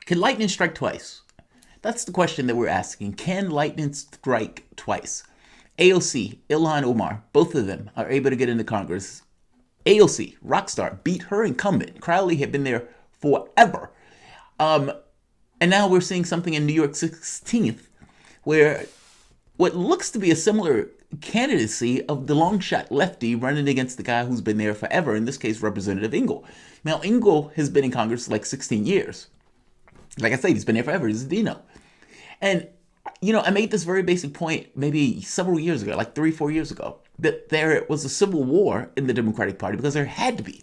Can lightning strike twice? That's the question that we're asking. Can lightning strike twice? AOC, Ilhan Omar, both of them are able to get into Congress. AOC, Rockstar, beat her incumbent. Crowley had been there forever. And now we're seeing something in New York 16th where what looks to be a similar candidacy of the long shot Lefty running against the guy who's been there forever, in this case, Representative Engel. Now, Engel has been in Congress like 16 years. Like I said, he's been there forever. He's a DINO. And, I made this very basic point maybe several years ago, like 3-4 years ago, that there was a civil war in the Democratic Party because there had to be.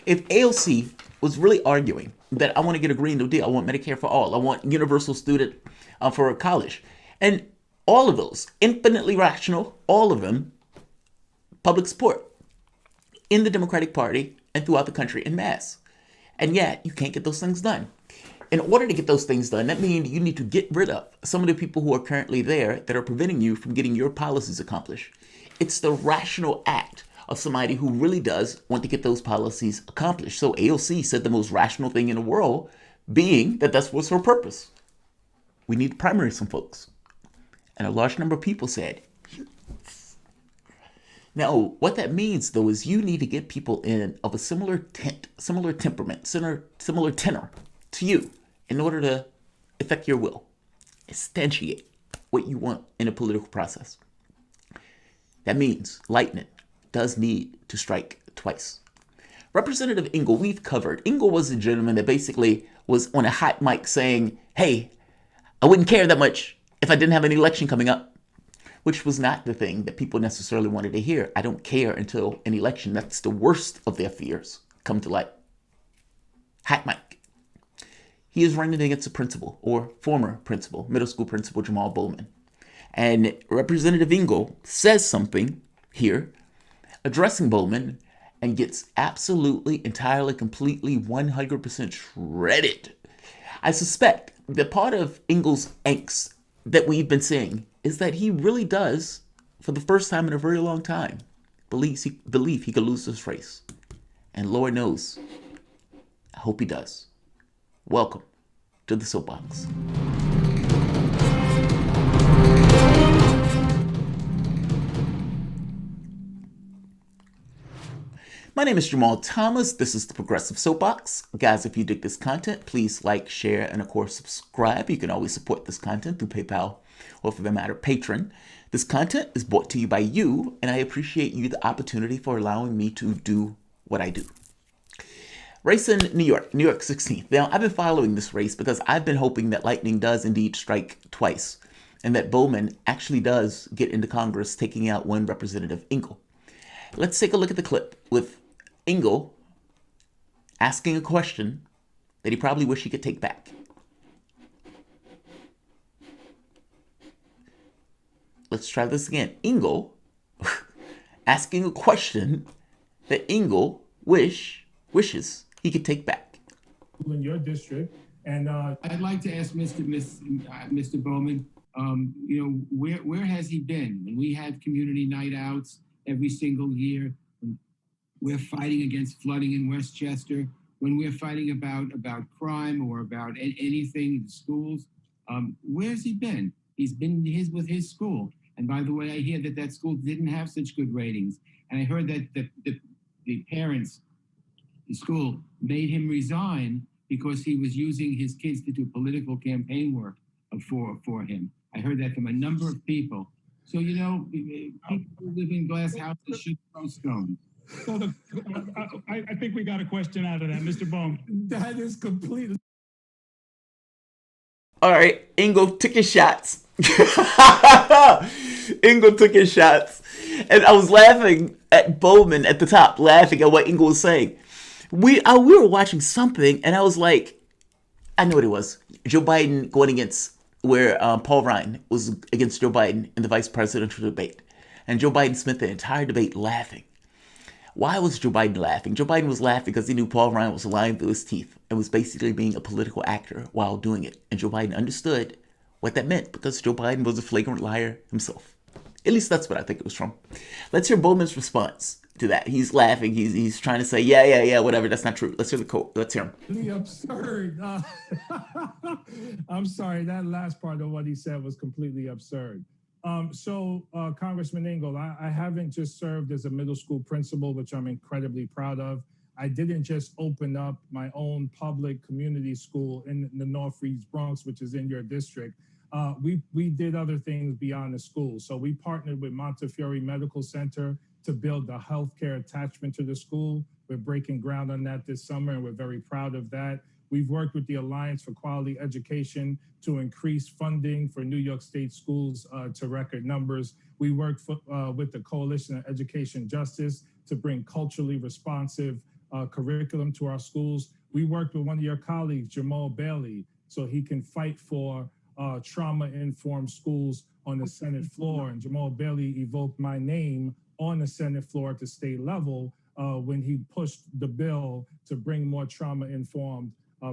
If AOC was really arguing that I want to get a Green New Deal, I want Medicare for all, I want universal student for college, and all of those, infinitely rational, all of them, public support in the Democratic Party and throughout the country en masse. And yet, you can't get those things done. In order to get those things done, that means you need to get rid of some of the people who are currently there that are preventing you from getting your policies accomplished. It's the rational act of somebody who really does want to get those policies accomplished. So AOC said the most rational thing in the world, being that that's what's her purpose. We need to primary some folks. And a large number of people said, yes. Now, what that means, though, is you need to get people in of a similar tint, similar temperament, similar tenor to you in order to effect your will, instantiate what you want in a political process. That means lightning does need to strike twice. Representative Engel, we've covered. Engel was a gentleman that basically was on a hot mic saying, hey, I wouldn't care that much if I didn't have an election coming up, which was not the thing that people necessarily wanted to hear. I don't care until an election. That's the worst of their fears come to light. Hot mic. He is running against a principal, or former principal, middle school principal Jamal Bowman. And Representative Engel says something here, addressing Bowman, and gets absolutely, entirely, completely, 100% shredded. I suspect that part of Engel's angst that we've been seeing is that he really does, for the first time in a very long time, believe he could lose this race. And Lord knows, I hope he does. Welcome to the Soapbox. My name is Jamal Thomas. This is the Progressive Soapbox. Guys, if you dig this content, please like, share, and of course subscribe. You can always support this content through PayPal or, for that matter, Patreon. This content is brought to you by you, and I appreciate you the opportunity for allowing me to do what I do. Race in New York 16th. Now, I've been following this race because I've been hoping that lightning does indeed strike twice, and that Bowman actually does get into Congress, taking out one Representative Engel. Let's take a look at the clip with Engel asking a question that he probably wish he could take back. Let's try this again. Engel asking a question that Engel wishes he could take back. In your district, and I'd like to ask Mr. Bowman, where has he been? When we have community night outs every single year, when we're fighting against flooding in Westchester, when we're fighting about crime or about anything in schools, where's he been? He's been with his school. And by the way, I hear that school didn't have such good ratings. And I heard that the parents, the school, made him resign because he was using his kids to do political campaign work for him. I heard that from a number of people. So, people who live in glass houses should throw stones. so I think we got a question out of that, Mr. Bowman. That is completely. All right, Engel took his shots. Engel took his shots. And I was laughing at Bowman at the top, laughing at what Engel was saying. We were watching something, and I was like, I know what it was. Joe Biden going against where Paul Ryan was against Joe Biden in the vice presidential debate. And Joe Biden spent the entire debate laughing. Why was Joe Biden laughing? Joe Biden was laughing because he knew Paul Ryan was lying through his teeth and was basically being a political actor while doing it. And Joe Biden understood what that meant because Joe Biden was a flagrant liar himself. At least that's what I think it was from. Let's hear Bowman's response to that. He's laughing. He's trying to say, yeah, whatever. That's not true. Let's hear the quote. Let's hear him. Really absurd. I'm sorry, that last part of what he said was completely absurd. Congressman Engel, I haven't just served as a middle school principal, which I'm incredibly proud of. I didn't just open up my own public community school in the Northeast Bronx, which is in your district. We did other things beyond the school. So we partnered with Montefiore Medical Center to build the healthcare attachment to the school. We're breaking ground on that this summer, and we're very proud of that. We've worked with the Alliance for Quality Education to increase funding for New York State schools to record numbers. We worked with the Coalition of Education Justice to bring culturally responsive curriculum to our schools. We worked with one of your colleagues, Jamal Bailey, so he can fight for trauma-informed schools on the Senate floor. And Jamal Bailey evoked my name on the Senate floor at the state level when he pushed the bill to bring more trauma-informed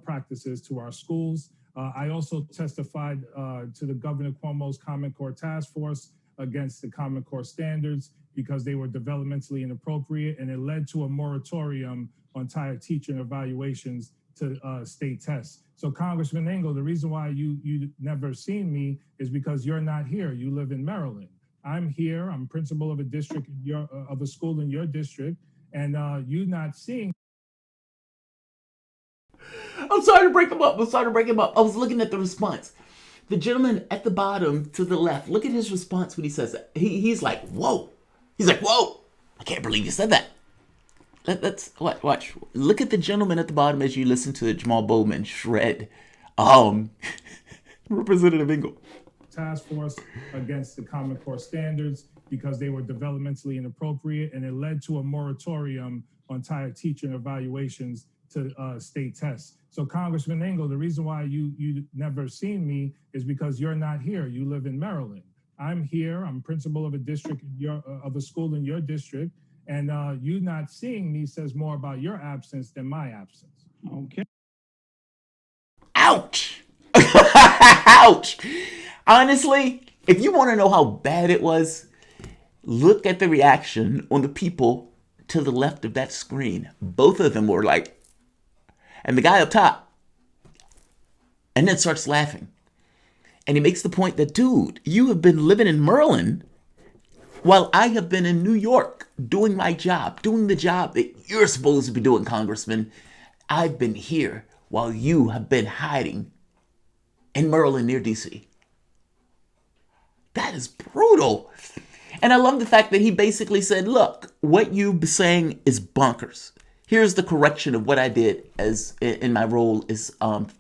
practices to our schools. I also testified to the Governor Cuomo's Common Core Task Force against the Common Core standards because they were developmentally inappropriate, and it led to a moratorium on tied teacher evaluations to state tests. So Congressman Engel, the reason why you never seen me is because you're not here. You live in Maryland. I'm here. I'm principal of a district of a school in your district, and you not seeing. I'm sorry to break him up. I was looking at the response. The gentleman at the bottom to the left, look at his response when he says that. He's like, whoa. He's like, whoa. I can't believe you said that. Let's watch. Look at the gentleman at the bottom as you listen to Jamal Bowman shred. Representative Engel. Task Force against the Common Core standards because they were developmentally inappropriate, and it led to a moratorium on tied teacher evaluations to state tests. So Congressman Engel, the reason why you never seen me is because you're not here. You live in Maryland. I'm here. I'm principal of a district of a school in your district, and you not seeing me says more about your absence than my absence. Okay. Ouch. Ouch. Honestly, if you want to know how bad it was, look at the reaction on the people to the left of that screen. Both of them were like, and the guy up top, and then starts laughing. And he makes the point that, dude, you have been living in Maryland while I have been in New York doing my job, doing the job that you're supposed to be doing, Congressman. I've been here while you have been hiding in Maryland near D.C. That is brutal. And I love the fact that he basically said, look, what you're saying is bonkers. Here's the correction of what I did as in my role as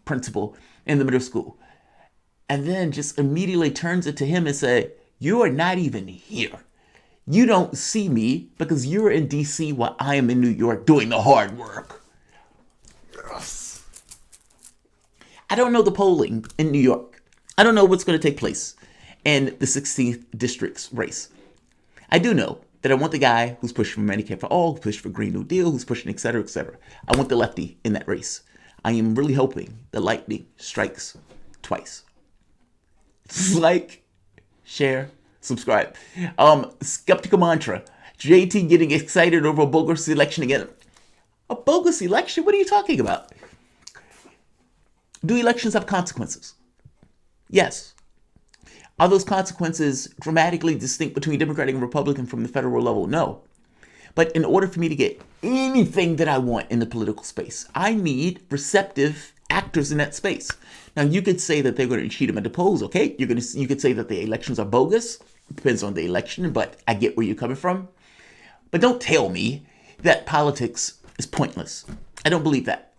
principal in the middle school. And then just immediately turns it to him and say, you are not even here. You don't see me because you're in D.C. while I am in New York doing the hard work. Yes. I don't know the polling in New York. I don't know what's going to take place in the 16th district's race. I do know that I want the guy who's pushing for Medicare for all, who's pushing for Green New Deal, who's pushing et cetera, et cetera. I want the lefty in that race. I am really hoping the lightning strikes twice. Like, share, subscribe. Skeptical mantra. JT getting excited over a bogus election again. A bogus election? What are you talking about? Do elections have consequences? Yes. Are those consequences dramatically distinct between Democratic and Republican from the federal level? No. But in order for me to get anything that I want in the political space, I need receptive actors in that space. Now, you could say that they're going to cheat them at the polls, okay? You could say that the elections are bogus. It depends on the election, but I get where you're coming from. But don't tell me that politics is pointless. I don't believe that.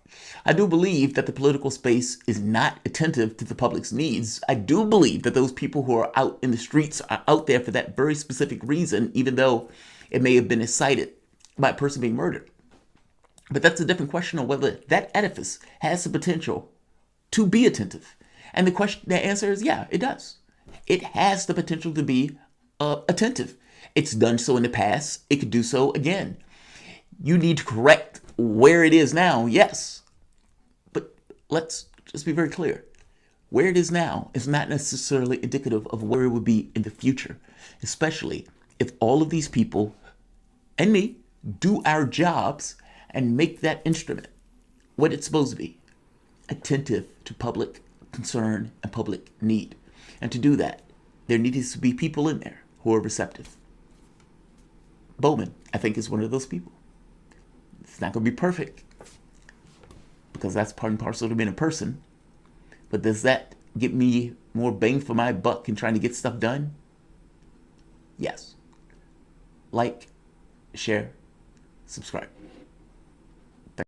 I do believe that the political space is not attentive to the public's needs. I do believe that those people who are out in the streets are out there for that very specific reason, even though it may have been incited by a person being murdered. But that's a different question on whether that edifice has the potential to be attentive. And the answer is yeah, it does. It has the potential to be attentive. It's done so in the past. It could do so again. You need to correct where it is now, yes. But let's just be very clear. Where it is now is not necessarily indicative of where it would be in the future, especially if all of these people and me do our jobs and make that instrument what it's supposed to be, attentive to public concern and public need. And to do that, there needs to be people in there who are receptive. Bowman, I think, is one of those people. It's not going to be perfect, because that's part and parcel to being a person. But does that get me more bang for my buck in trying to get stuff done? Yes. Like, share, subscribe.